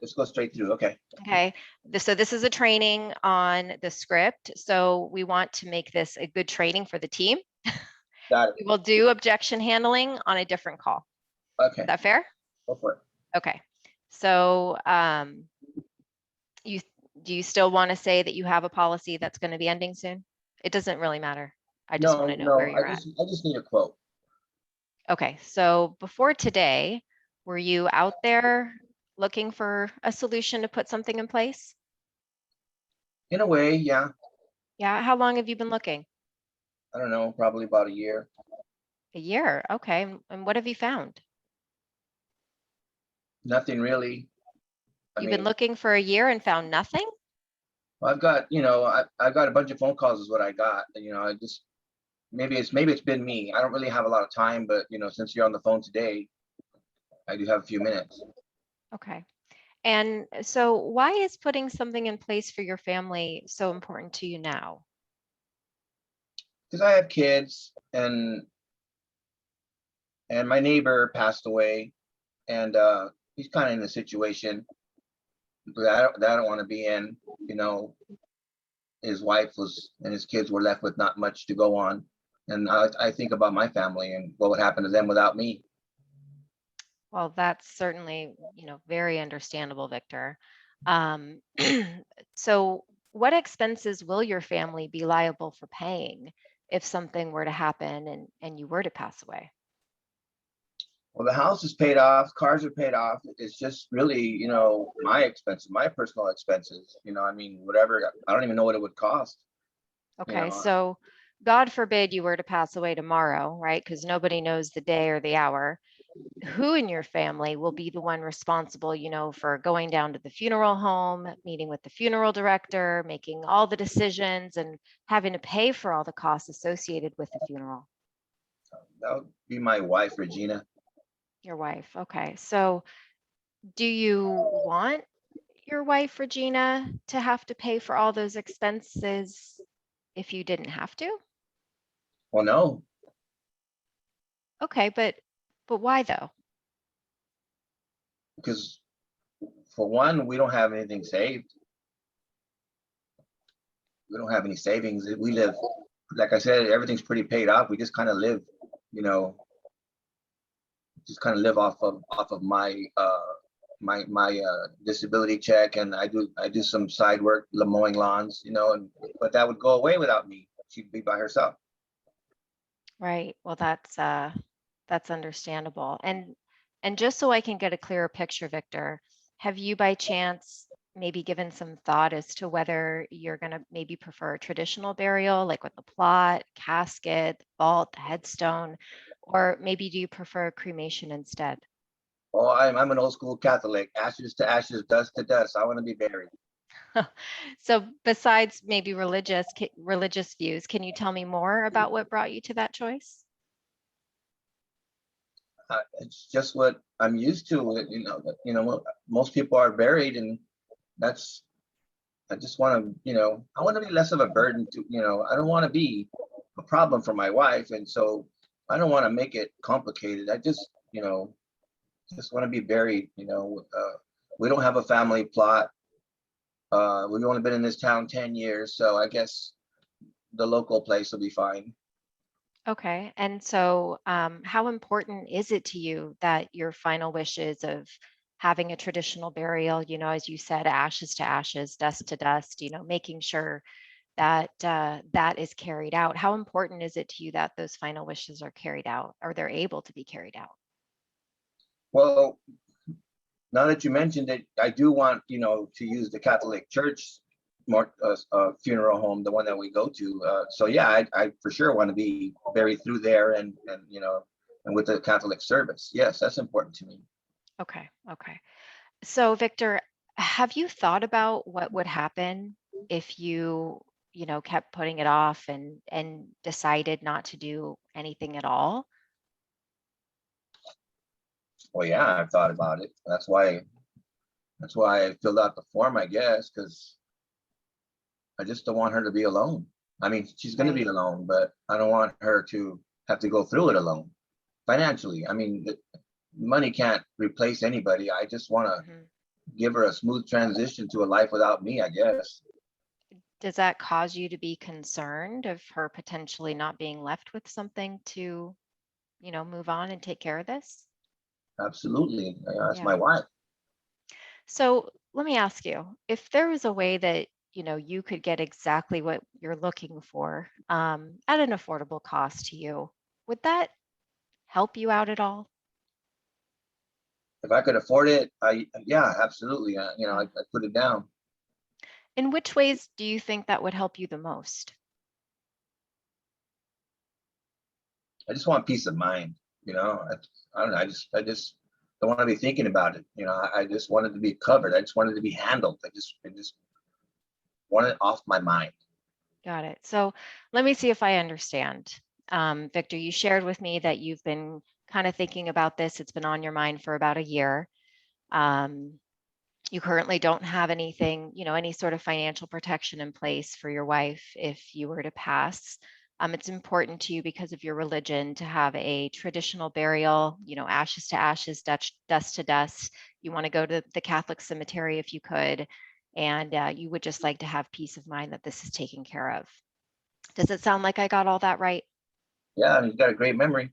just go straight through. Okay. Okay, so this is a training on the script. So we want to make this a good training for the team. Got it. We will do objection handling on a different call. Okay. Is that fair? Go for it. Okay. So do you still want to say that you have a policy that's going to be ending soon? It doesn't really matter. I just want to know where you're I at. just need a quote. Okay, so before today, were you out there looking for a solution to put something in place? In a way, yeah. Yeah, how long have you been looking? I don't know, probably about a year. A year, okay. And what have you found? Nothing really. I You've been mean, looking for a year and found nothing? I've got, I've got a bunch of phone calls is what I got. I just maybe it's been me. I don't really have a lot of time, but since you're on the phone today, I do have a few minutes. Okay. And so why is putting something in place for your family so important to you now? Because I have kids, and my neighbor passed away, and he's kind of in a situation that I don't want to be in. You know, his wife was and his kids were left with not much to go on, and I think about my family and what would happen to them without me. Well, that's certainly, very understandable, Victor. Um, so what expenses will your family be liable for paying if something were to happen and you were to pass away? Well, the house is paid off, cars are paid off. It's just really, my expenses, my personal expenses. I mean, whatever. I don't even know what it would cost. You Okay, know, so God forbid you were to pass away tomorrow, right? Because nobody knows the day or the hour. Who in your family will be the one responsible, for going down to the funeral home, meeting with the funeral director, making all the decisions, and having to pay for all the costs associated with the funeral? that would be my wife, Regina. Your wife. Okay. So do you want your wife, Regina, to have to pay for all those expenses if you didn't have to? Well, no, Okay, but why though? because for one, we don't have anything saved. We don't have any savings. We live, like I said, everything's pretty paid off. We just kind of live, you know, just kind of live off of my disability check, and I do some side work, mowing lawns, but that would go away without me. She'd be by herself. Right. Well, that's understandable. And just so I can get a clearer picture, Victor, have you by chance maybe given some thought as to whether you're going to maybe prefer a traditional burial, like with the plot, casket, the vault, the headstone, or maybe do you prefer cremation instead? Oh, I'm an old school Catholic. Ashes to ashes, dust to dust. I want to be buried. So besides maybe religious views, can you tell me more about what brought you to that choice? It's just what I'm used to. Most people are buried, and that's. I just want to, I want to be less of a burden to, I don't want to be a problem for my wife, and so I don't want to make it complicated. I just want to be buried. We don't have a family plot. We've only been in this town 10 years, so I guess the local place will be fine. Okay. And so, how important is it to you that your final wishes of having a traditional burial, as you said, ashes to ashes, dust to dust, making sure that that is carried out? How important is it to you that those final wishes are carried out or they're able to be carried out? Well, now that you mentioned it, I do want, to use the Catholic Church funeral home, the one that we go to. So yeah, I for sure want to be buried through there, and with the Catholic service. Yes, that's important to me. Okay. Okay. So, Victor, have you thought about what would happen if you kept putting it off and decided not to do anything at all? Well, yeah, I've thought about it. That's why I filled out the form, I guess, because I just don't want her to be alone. I mean, she's going to be Right. alone, but I don't want her to have to go through it alone financially. I mean, money can't replace anybody. I just want to, Mhm. give her a smooth transition to a life without me, I guess. Does that cause you to be concerned of her potentially not being left with something to, move on and take care of this? Absolutely. That's my Yeah. wife. So let me ask you, if there was a way that, you could get exactly what you're looking for, at an affordable cost to you, would that help you out at all? If I could afford it, yeah, absolutely. Yeah. I put it down. In which ways do you think that would help you the most? I just want peace of mind. I don't know. I just don't want to be thinking about it. I just wanted to be covered. I just wanted to be handled. I just want it off my mind. Got it. So let me see if I understand. Victor, you shared with me that you've been kind of thinking about this. It's been on your mind for about a year. Um, you currently don't have anything, any sort of financial protection in place for your wife if you were to pass. It's important to you because of your religion to have a traditional burial, ashes to ashes, dust to dust. You want to go to the Catholic cemetery if you could, and you would just like to have peace of mind that this is taken care of. Does it sound like I got all that right? Yeah, you've got a great memory.